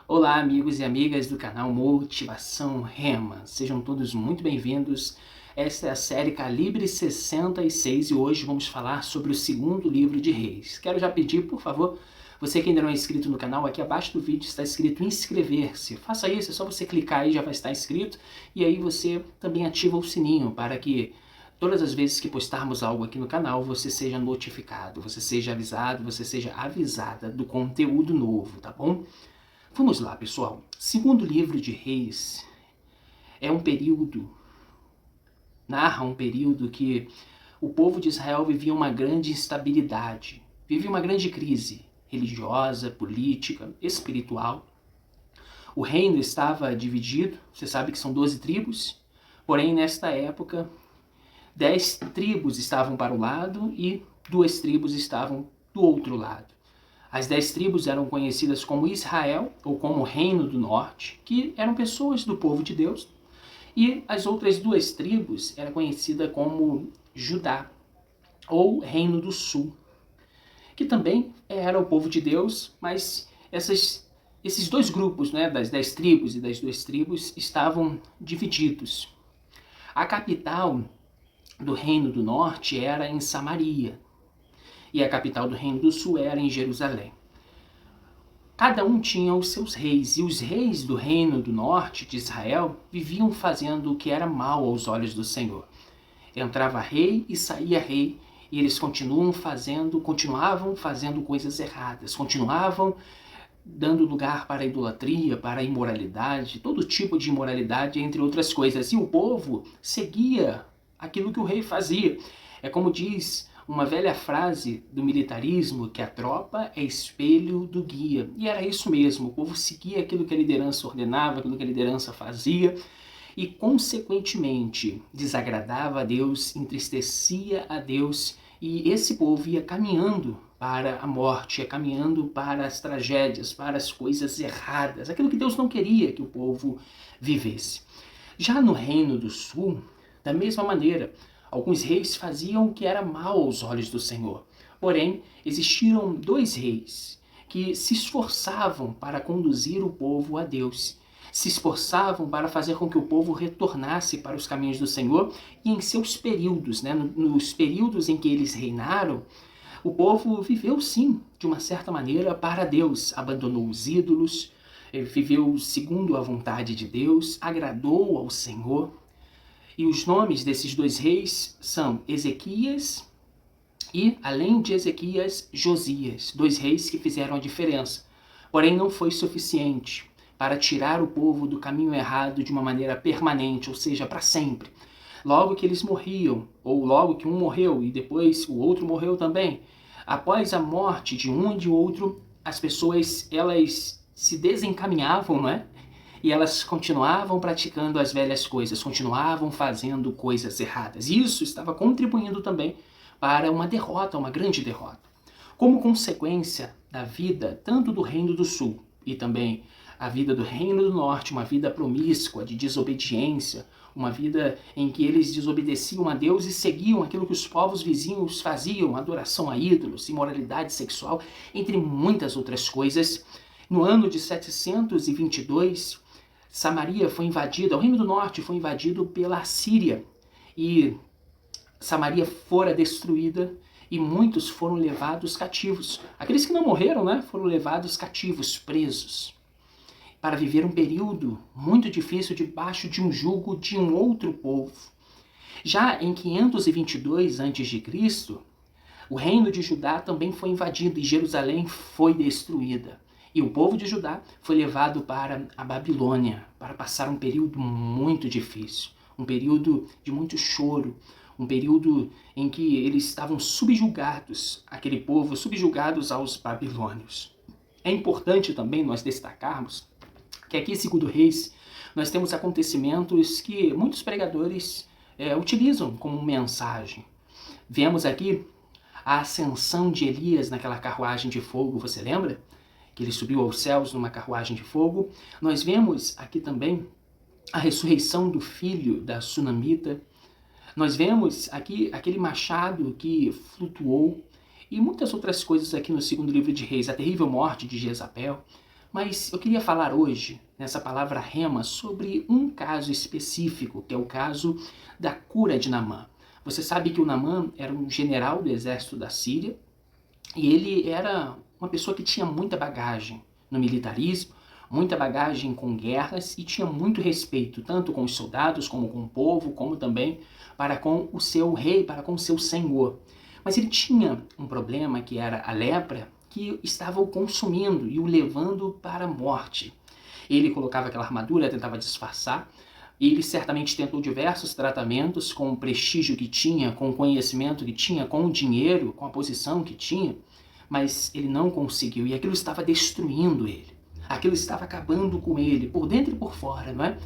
Olá, amigos e amigas do canal Motivação Rema. Sejam todos muito bem-vindos. Esta é a série Calibre 66 e hoje vamos falar sobre o segundo livro de Reis. Quero já pedir, por favor, você que ainda não é inscrito no canal, aqui abaixo do vídeo está escrito inscrever-se. Faça isso, é só você clicar aí, já vai estar inscrito. E aí você também ativa o sininho para que todas as vezes que postarmos algo aqui no canal, você seja notificado, você seja avisado, você seja avisada do conteúdo novo, tá bom? Vamos lá, pessoal. Segundo livro de Reis é um período, narra um período que o povo de Israel vivia uma grande instabilidade, vivia uma grande crise religiosa, política, espiritual. O reino estava dividido, você sabe que são 12 tribos, porém nesta época 10 tribos estavam para o lado e 2 tribos estavam do outro lado. As 10 tribos eram conhecidas como Israel, ou como Reino do Norte, que eram pessoas do povo de Deus, e as outras 2 tribos eram conhecidas como Judá, ou Reino do Sul, que também era o povo de Deus, mas esses 2 grupos, né, das 10 tribos e das 2 tribos, estavam divididos. A capital do Reino do Norte era em Samaria, e a capital do Reino do Sul era em Jerusalém. Cada um tinha os seus reis, e os reis do Reino do Norte de Israel viviam fazendo o que era mal aos olhos do Senhor. Entrava rei e saía rei, e eles continuavam fazendo coisas erradas, continuavam dando lugar para a idolatria, para a imoralidade, todo tipo de imoralidade, entre outras coisas. E o povo seguia aquilo que o rei fazia. É como diz uma velha frase do militarismo, que a tropa é espelho do guia. E era isso mesmo, o povo seguia aquilo que a liderança ordenava, aquilo que a liderança fazia, e consequentemente desagradava a Deus, entristecia a Deus, e esse povo ia caminhando para a morte, ia caminhando para as tragédias, para as coisas erradas, aquilo que Deus não queria que o povo vivesse. Já no Reino do Sul, da mesma maneira, alguns reis faziam o que era mal aos olhos do Senhor. Porém, existiram 2 reis que se esforçavam para conduzir o povo a Deus. Se esforçavam para fazer com que o povo retornasse para os caminhos do Senhor, e em seus períodos, nos períodos em que eles reinaram, o povo viveu sim, de uma certa maneira, para Deus. Abandonou os ídolos, viveu segundo a vontade de Deus, agradou ao Senhor. E os nomes desses 2 reis são Ezequias e, além de Ezequias, Josias, 2 reis que fizeram a diferença. Porém, não foi suficiente para tirar o povo do caminho errado de uma maneira permanente, ou seja, para sempre. Logo que eles morriam, ou logo que um morreu e depois o outro morreu também, após a morte de um e de outro, as pessoas elas se desencaminhavam, não é? E elas continuavam praticando as velhas coisas, continuavam fazendo coisas erradas. E isso estava contribuindo também para uma derrota, uma grande derrota. Como consequência da vida tanto do Reino do Sul e também a vida do Reino do Norte, uma vida promíscua, de desobediência, uma vida em que eles desobedeciam a Deus e seguiam aquilo que os povos vizinhos faziam, adoração a ídolos, imoralidade sexual, entre muitas outras coisas. No ano de 722, Samaria foi invadida, o Reino do Norte foi invadido pela Assíria, e Samaria fora destruída e muitos foram levados cativos. Aqueles que não morreram, né, foram levados cativos, presos, para viver um período muito difícil debaixo de um jugo de um outro povo. Já em 522 a.C., o reino de Judá também foi invadido e Jerusalém foi destruída. E o povo de Judá foi levado para a Babilônia, para passar um período muito difícil, um período de muito choro, um período em que eles estavam subjugados, aquele povo subjugados aos babilônios. É importante também nós destacarmos que aqui, segundo Reis, nós temos acontecimentos que muitos pregadores utilizam como mensagem. Vemos aqui a ascensão de Elias naquela carruagem de fogo, você lembra? Que ele subiu aos céus numa carruagem de fogo. Nós vemos aqui também a ressurreição do filho da Sunamita. Nós vemos aqui aquele machado que flutuou e muitas outras coisas aqui no segundo livro de Reis. A terrível morte de Jezabel. Mas eu queria falar hoje, nessa palavra rema, sobre um caso específico, que é o caso da cura de Naamã. Você sabe que o Naamã era um general do exército da Síria e ele era uma pessoa que tinha muita bagagem no militarismo, muita bagagem com guerras e tinha muito respeito, tanto com os soldados, como com o povo, como também para com o seu rei, para com o seu senhor. Mas ele tinha um problema que era a lepra, que estava o consumindo e o levando para a morte. Ele colocava aquela armadura, tentava disfarçar. Ele certamente tentou diversos tratamentos com o prestígio que tinha, com o conhecimento que tinha, com o dinheiro, com a posição que tinha, mas ele não conseguiu e aquilo estava destruindo ele. Aquilo estava acabando com ele, por dentro e por fora, não é?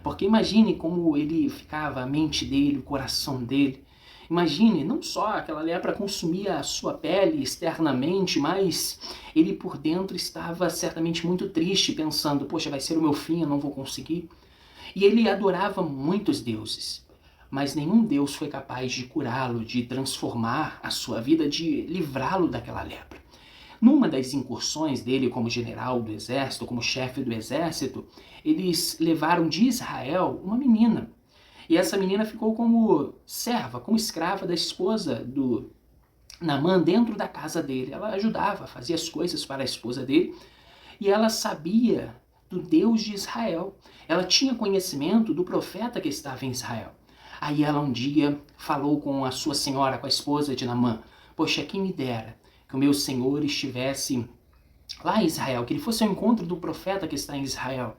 Porque imagine como ele ficava, a mente dele, o coração dele. Imagine, não só aquela lepra consumia a sua pele externamente, mas ele por dentro estava certamente muito triste, pensando, poxa, vai ser o meu fim, eu não vou conseguir. E ele adorava muitos deuses, mas nenhum deus foi capaz de curá-lo, de transformar a sua vida, de livrá-lo daquela lepra. Numa das incursões dele como general do exército, como chefe do exército, eles levaram de Israel uma menina. E essa menina ficou como serva, como escrava da esposa do Naamã dentro da casa dele. Ela ajudava, fazia as coisas para a esposa dele e ela sabia do Deus de Israel. Ela tinha conhecimento do profeta que estava em Israel. Aí ela um dia falou com a sua senhora, com a esposa de Naamã, poxa, quem me dera que o meu senhor estivesse lá em Israel, que ele fosse ao encontro do profeta que está em Israel.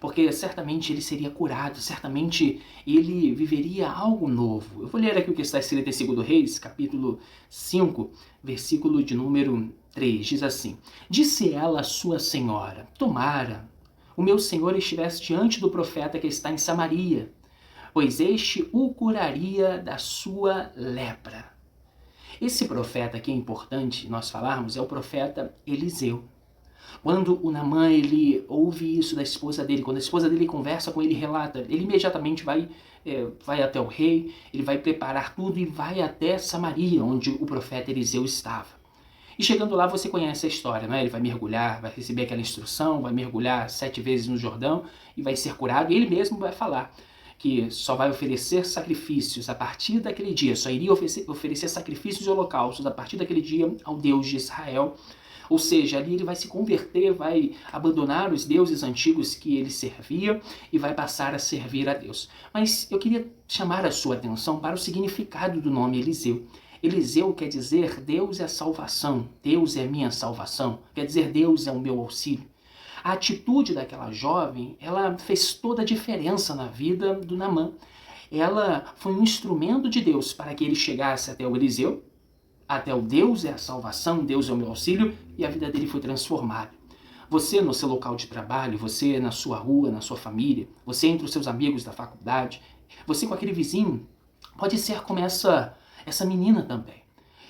Porque certamente ele seria curado, certamente ele viveria algo novo. Eu vou ler aqui o que está escrito em 2 Reis, capítulo 5, versículo de número 3. Diz assim, disse ela à sua senhora, tomara o meu senhor estivesse diante do profeta que está em Samaria, pois este o curaria da sua lepra. Esse profeta que é importante nós falarmos é o profeta Eliseu. Quando o Naamã ele ouve isso da esposa dele, quando a esposa dele conversa com ele, relata, ele imediatamente vai até o rei, ele vai preparar tudo e vai até Samaria, onde o profeta Eliseu estava. E chegando lá você conhece a história, né? Ele vai mergulhar, vai receber aquela instrução, vai mergulhar 7 vezes no Jordão e vai ser curado. E ele mesmo vai falar que só vai oferecer sacrifícios a partir daquele dia, só iria oferecer sacrifícios e holocaustos a partir daquele dia ao Deus de Israel. Ou seja, ali ele vai se converter, vai abandonar os deuses antigos que ele servia e vai passar a servir a Deus. Mas eu queria chamar a sua atenção para o significado do nome Eliseu. Eliseu quer dizer Deus é salvação, Deus é minha salvação, quer dizer Deus é o meu auxílio. A atitude daquela jovem, ela fez toda a diferença na vida do Naamã. Ela foi um instrumento de Deus para que ele chegasse até o Eliseu, até o Deus é a salvação, Deus é o meu auxílio, e a vida dele foi transformada. Você no seu local de trabalho, você na sua rua, na sua família, você entre os seus amigos da faculdade, você com aquele vizinho, pode ser como essa menina também.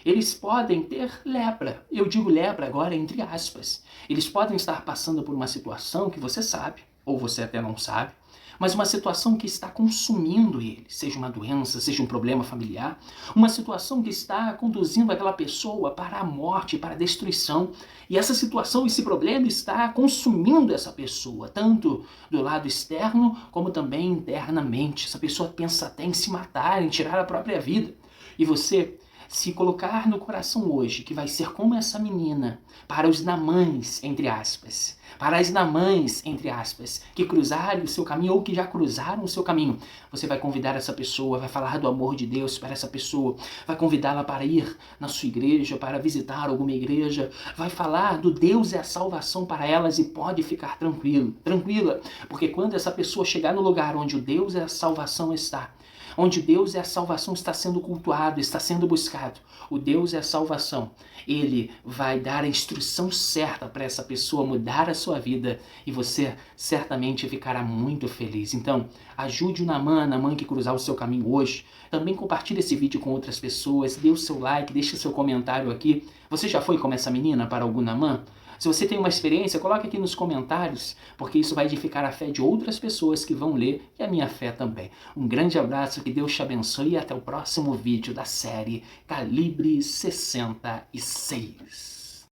Eles podem ter lepra, eu digo lepra agora entre aspas. Eles podem estar passando por uma situação que você sabe, ou você até não sabe, mas uma situação que está consumindo ele, seja uma doença, seja um problema familiar, uma situação que está conduzindo aquela pessoa para a morte, para a destruição. E essa situação, esse problema está consumindo essa pessoa, tanto do lado externo como também internamente. Essa pessoa pensa até em se matar, em tirar a própria vida. E você, se colocar no coração hoje que vai ser como essa menina, para os Naamãs, entre aspas, para as Naamãs, entre aspas, que cruzarem o seu caminho ou que já cruzaram o seu caminho, você vai convidar essa pessoa, vai falar do amor de Deus para essa pessoa, vai convidá-la para ir na sua igreja, para visitar alguma igreja, vai falar do Deus é a salvação para elas e pode ficar tranquila, porque quando essa pessoa chegar no lugar onde o Deus é a salvação está, onde Deus é a salvação está sendo cultuado, está sendo buscado, o Deus é a salvação, ele vai dar a instrução certa para essa pessoa mudar a sua vida e você certamente ficará muito feliz. Então, ajude o Naamã que cruzar o seu caminho hoje. Também compartilhe esse vídeo com outras pessoas, dê o seu like, deixe seu comentário aqui. Você já foi como essa menina para algum Naamã? Se você tem uma experiência, coloque aqui nos comentários, porque isso vai edificar a fé de outras pessoas que vão ler e a minha fé também. Um grande abraço, que Deus te abençoe e até o próximo vídeo da série Calibre 66.